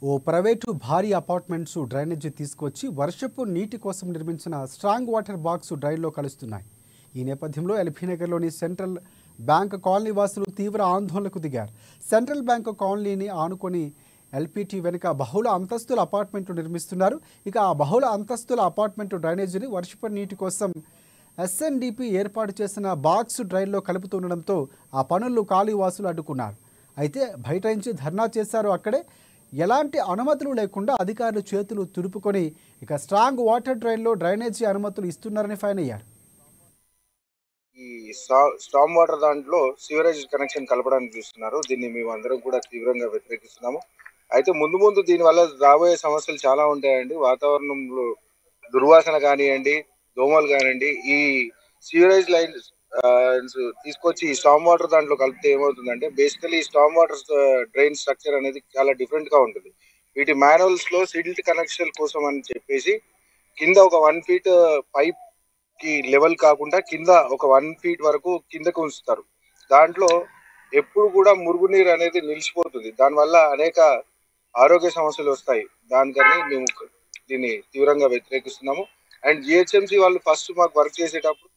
ఓ private భారీ apartments drainage తీసుకొచ్చి వర్షపు నీటి కోసం నిర్మించిన స్ట్రాంగ్ వాటర్ బాక్స్ డ్రైన్లో కలుస్తున్నాయి. ఈ నేపథ్యంలో ఎల్బీనగర్లోని సెంట్రల్ బ్యాంక్ కాలనీ వాసులు తీవ్ర ఆందోళనకు దిగారు. సెంట్రల్ బ్యాంక్ కాలనీని ఆనుకొని ఎల్పీటీ వెనుక బహుళ అంతస్తుల అపార్ట్మెంట్లు నిర్మిస్తున్నారు. ఇక ఆ బహుళ అంతస్తుల అపార్ట్మెంటు డ్రైనేజీని వర్షపు నీటి కోసం ఎస్ఎన్డిపి ఏర్పాటు చేసిన బాక్స్ డ్రైన్లో కలుపుతుండడంతో ఆ పనులను కాలనీ వాసులు అడ్డుకున్నారు. అయితే బైఠాయించి ధర్నా చేశారు. అక్కడే ఎలాంటి అనుమతులు లేకుండా అధికారులు చేతులు తుడుపుకొని ఇక స్ట్రాంగ్ వాటర్ డ్రైన్లో డ్రైనేజీ అనుమతులు ఇస్తున్నారని ఫైన్ అయ్యారు. ఈ స్టామ్ వాటర్ దాంట్లో సివరేజ్ కనెక్షన్ కలపడానికి చూస్తున్నారు. దీన్ని మేమందరం కూడా తీవ్రంగా వ్యతిరేకిస్తున్నాము. అయితే ముందు దీని వల్ల రాబోయే సమస్యలు చాలా ఉంటాయండి. వాతావరణంలో దుర్వాసన కానివ్వండి, దోమలు కానివ్వండి, ఈ సివరేజ్ లైన్ తీసుకొచ్చి ఈ స్టామ్ వాటర్ దాంట్లో కలిపితే ఏమవుతుందంటే బేసికలీ ఈ స్టామ్ వాటర్ డ్రైన్ స్ట్రక్చర్ అనేది చాలా డిఫరెంట్ గా ఉంటుంది. వీటి మాన్యువల్స్ లో సిల్ట్ కనెక్షన్ కోసం అని చెప్పేసి కింద ఒక 1 ఫీట్ పైప్ కి లెవెల్ కాకుండా కింద ఒక 1 ఫీట్ వరకు కిందకు ఉంచుతారు. దాంట్లో ఎప్పుడు కూడా మురుగునీరు అనేది నిలిచిపోతుంది. దానివల్ల అనేక ఆరోగ్య సమస్యలు వస్తాయి. దానికని మేము దీన్ని తీవ్రంగా వ్యతిరేకిస్తున్నాము. అండ్ జిహెచ్ఎంసి వాళ్ళు ఫస్ట్ మాకు వర్క్ చేసేటప్పుడు